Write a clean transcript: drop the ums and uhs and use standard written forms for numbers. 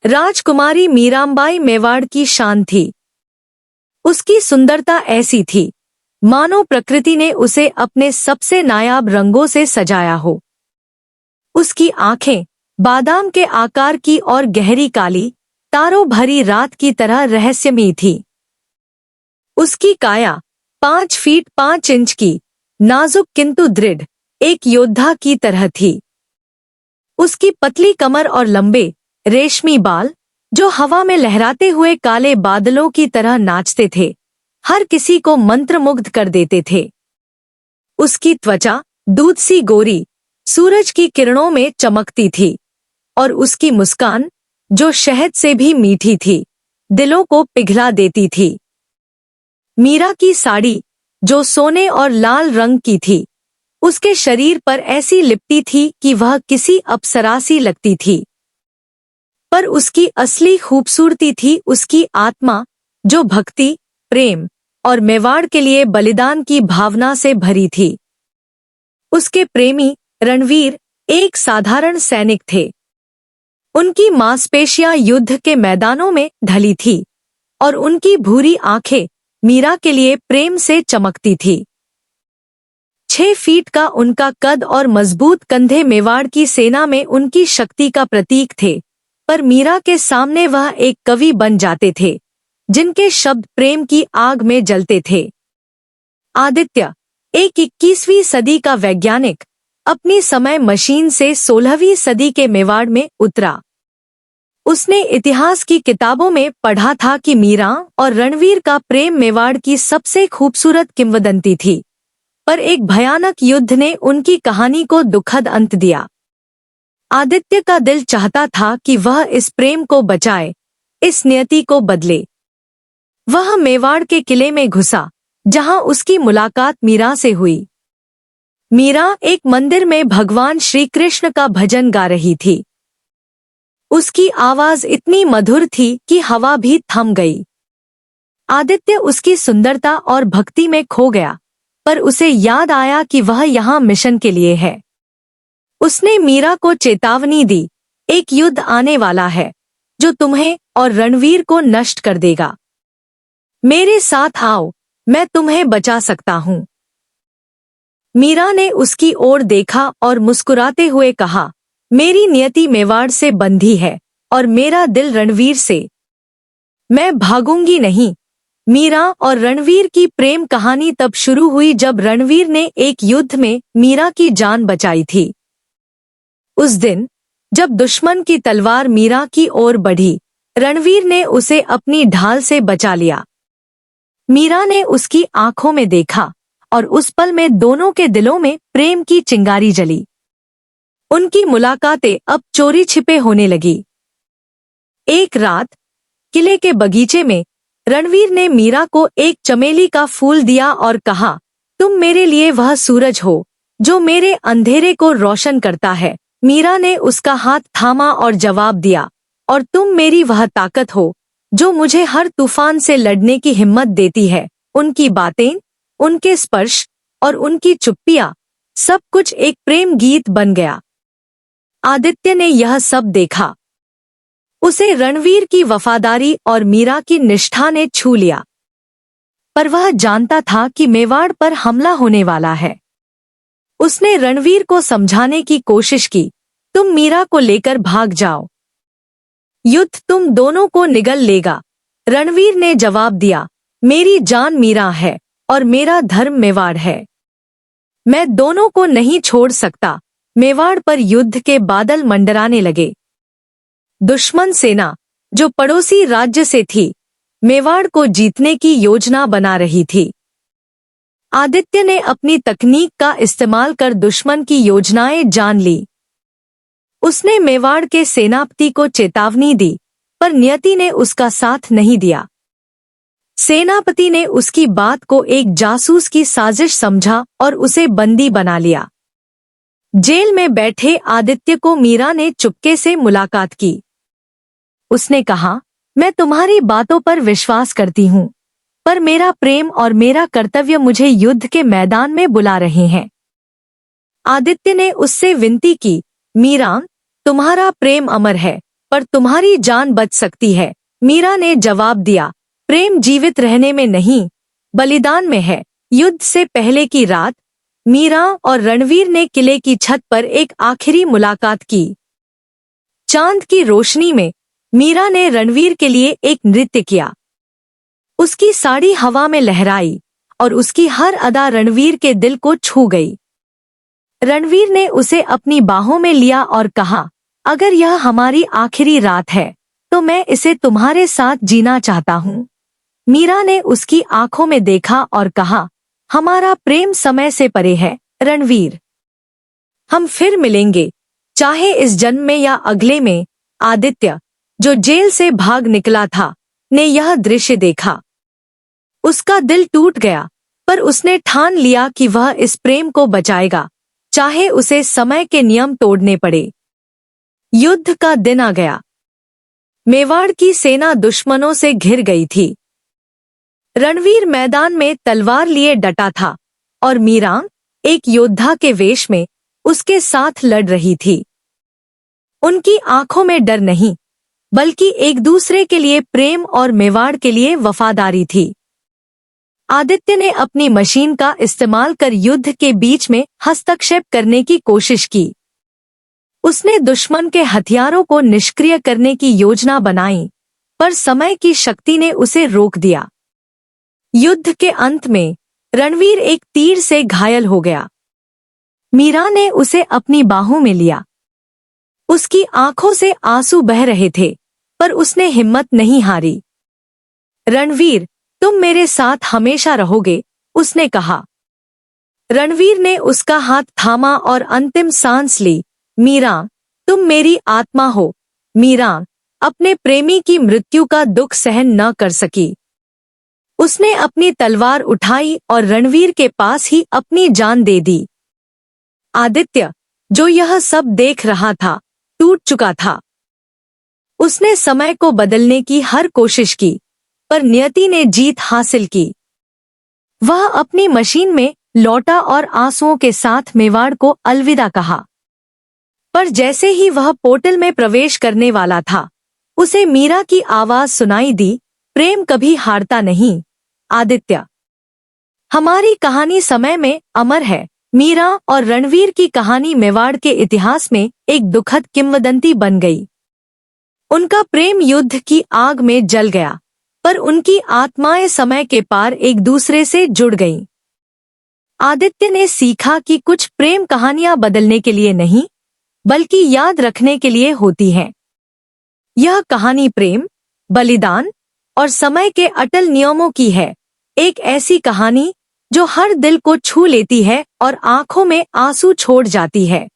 राजकुमारी मीराबाई मेवाड़ की शान थी। उसकी सुंदरता ऐसी थी मानो प्रकृति ने उसे अपने सबसे नायाब रंगों से सजाया हो। उसकी आंखें बादाम के आकार की और गहरी काली तारों भरी रात की तरह रहस्यमयी थी। उसकी काया 5 फीट 5 इंच की, नाजुक किंतु दृढ़, एक योद्धा की तरह थी। उसकी पतली कमर और लंबे रेशमी बाल, जो हवा में लहराते हुए काले बादलों की तरह नाचते थे, हर किसी को मंत्रमुग्ध कर देते थे। उसकी त्वचा दूध सी गोरी सूरज की किरणों में चमकती थी और उसकी मुस्कान, जो शहद से भी मीठी थी, दिलों को पिघला देती थी। मीरा की साड़ी, जो सोने और लाल रंग की थी, उसके शरीर पर ऐसी लिपटी थी कि वह किसी अप्सरा सी लगती थी। पर उसकी असली खूबसूरती थी उसकी आत्मा, जो भक्ति, प्रेम और मेवाड़ के लिए बलिदान की भावना से भरी थी। उसके प्रेमी रणवीर एक साधारण सैनिक थे। उनकी मांसपेशियां युद्ध के मैदानों में ढली थी और उनकी भूरी आंखें मीरा के लिए प्रेम से चमकती थी। 6 फीट का उनका कद और मजबूत कंधे मेवाड़ की सेना में उनकी शक्ति का प्रतीक थे, पर मीरा के सामने वह एक कवि बन जाते थे, जिनके शब्द प्रेम की आग में जलते थे। आदित्य, एक 21वीं सदी का वैज्ञानिक, अपनी समय मशीन से 16वीं सदी के मेवाड़ में उतरा। उसने इतिहास की किताबों में पढ़ा था कि मीरा और रणवीर का प्रेम मेवाड़ की सबसे खूबसूरत किंवदंती थी, पर एक भयानक युद्ध ने उनकी कहानी को दुखद अंत दिया। आदित्य का दिल चाहता था कि वह इस प्रेम को बचाए, इस नियति को बदले। वह मेवाड़ के किले में घुसा, जहां उसकी मुलाकात मीरा से हुई। मीरा एक मंदिर में भगवान श्री कृष्ण का भजन गा रही थी। उसकी आवाज इतनी मधुर थी कि हवा भी थम गई। आदित्य उसकी सुंदरता और भक्ति में खो गया, पर उसे याद आया कि वह यहाँ मिशन के लिए है। उसने मीरा को चेतावनी दी, एक युद्ध आने वाला है, जो तुम्हें और रणवीर को नष्ट कर देगा। मेरे साथ आओ, मैं तुम्हें बचा सकता हूँ। मीरा ने उसकी ओर देखा और मुस्कुराते हुए कहा, मेरी नियति मेवाड़ से बंधी है और मेरा दिल रणवीर से। मैं भागूंगी नहीं। मीरा और रणवीर की प्रेम कहानी तब शुरू हुई जब रणवीर ने एक युद्ध में मीरा की जान बचाई थी। उस दिन, जब दुश्मन की तलवार मीरा की ओर बढ़ी, रणवीर ने उसे अपनी ढाल से बचा लिया। मीरा ने उसकी आंखों में देखा और उस पल में दोनों के दिलों में प्रेम की चिंगारी जली। उनकी मुलाकातें अब चोरी छिपे होने लगी। एक रात किले के बगीचे में रणवीर ने मीरा को एक चमेली का फूल दिया और कहा, तुम मेरे लिए वह सूरज हो जो मेरे अंधेरे को रोशन करता है। मीरा ने उसका हाथ थामा और जवाब दिया, और तुम मेरी वह ताकत हो जो मुझे हर तूफान से लड़ने की हिम्मत देती है। उनकी बातें, उनके स्पर्श और उनकी चुप्पियां, सब कुछ एक प्रेम गीत बन गया। आदित्य ने यह सब देखा। उसे रणवीर की वफादारी और मीरा की निष्ठा ने छू लिया, पर वह जानता था कि मेवाड़ पर हमला होने वाला है। उसने रणवीर को समझाने की कोशिश की, तुम मीरा को लेकर भाग जाओ, युद्ध तुम दोनों को निगल लेगा। रणवीर ने जवाब दिया, मेरी जान मीरा है और मेरा धर्म मेवाड़ है। मैं दोनों को नहीं छोड़ सकता। मेवाड़ पर युद्ध के बादल मंडराने लगे। दुश्मन सेना, जो पड़ोसी राज्य से थी, मेवाड़ को जीतने की योजना बना रही थी। आदित्य ने अपनी तकनीक का इस्तेमाल कर दुश्मन की योजनाएं जान ली। उसने मेवाड़ के सेनापति को चेतावनी दी, पर नियति ने उसका साथ नहीं दिया। सेनापति ने उसकी बात को एक जासूस की साजिश समझा और उसे बंदी बना लिया। जेल में बैठे आदित्य को मीरा ने चुपके से मुलाकात की। उसने कहा, मैं तुम्हारी बातों पर विश्वास करती हूँ, पर मेरा प्रेम और मेरा कर्तव्य मुझे युद्ध के मैदान में बुला रहे हैं। आदित्य ने उससे विनती की, मीरा, तुम्हारा प्रेम अमर है पर तुम्हारी जान बच सकती है। मीरा ने जवाब दिया, प्रेम जीवित रहने में नहीं, बलिदान में है। युद्ध से पहले की रात मीरा और रणवीर ने किले की छत पर एक आखिरी मुलाकात की। चांद की रोशनी में मीरा ने रणवीर के लिए एक नृत्य किया। उसकी साड़ी हवा में लहराई और उसकी हर अदा रणवीर के दिल को छू गई। रणवीर ने उसे अपनी बाहों में लिया और कहा, अगर यह हमारी आखिरी रात है तो मैं इसे तुम्हारे साथ जीना चाहता हूँ। मीरा ने उसकी आंखों में देखा और कहा, हमारा प्रेम समय से परे है रणवीर। हम फिर मिलेंगे, चाहे इस जन्म में या अगले में। आदित्य, जो जेल से भाग निकला था, ने यह दृश्य देखा। उसका दिल टूट गया, पर उसने ठान लिया कि वह इस प्रेम को बचाएगा, चाहे उसे समय के नियम तोड़ने पड़े। युद्ध का दिन आ गया। मेवाड़ की सेना दुश्मनों से घिर गई थी। रणवीर मैदान में तलवार लिए डटा था और मीरा एक योद्धा के वेश में उसके साथ लड़ रही थी। उनकी आंखों में डर नहीं, बल्कि एक दूसरे के लिए प्रेम और मेवाड़ के लिए वफादारी थी। आदित्य ने अपनी मशीन का इस्तेमाल कर युद्ध के बीच में हस्तक्षेप करने की कोशिश की। उसने दुश्मन के हथियारों को निष्क्रिय करने की योजना बनाई, पर समय की शक्ति ने उसे रोक दिया। युद्ध के अंत में रणवीर एक तीर से घायल हो गया। मीरा ने उसे अपनी बाहों में लिया। उसकी आंखों से आंसू बह रहे थे, पर उसने हिम्मत नहीं हारी। रणवीर, तुम मेरे साथ हमेशा रहोगे, उसने कहा। रणवीर ने उसका हाथ थामा और अंतिम सांस ली। मीरा, तुम मेरी आत्मा हो। मीरा अपने प्रेमी की मृत्यु का दुख सहन न कर सकी। उसने अपनी तलवार उठाई और रणवीर के पास ही अपनी जान दे दी। आदित्य, जो यह सब देख रहा था, टूट चुका था। उसने समय को बदलने की हर कोशिश की, पर नियति ने जीत हासिल की। वह अपनी मशीन में लौटा और आंसुओं के साथ मेवाड़ को अलविदा कहा। पर जैसे ही वह पोर्टल में प्रवेश करने वाला था, उसे मीरा की आवाज सुनाई दी, प्रेम कभी हारता नहीं आदित्य। हमारी कहानी समय में अमर है। मीरा और रणवीर की कहानी मेवाड़ के इतिहास में एक दुखद किंवदंती बन गई। उनका प्रेम युद्ध की आग में जल गया, पर उनकी आत्माएं समय के पार एक दूसरे से जुड़ गईं। आदित्य ने सीखा कि कुछ प्रेम कहानियां बदलने के लिए नहीं, बल्कि याद रखने के लिए होती हैं। यह कहानी प्रेम, बलिदान और समय के अटल नियमों की है। एक ऐसी कहानी जो हर दिल को छू लेती है और आंखों में आंसू छोड़ जाती है।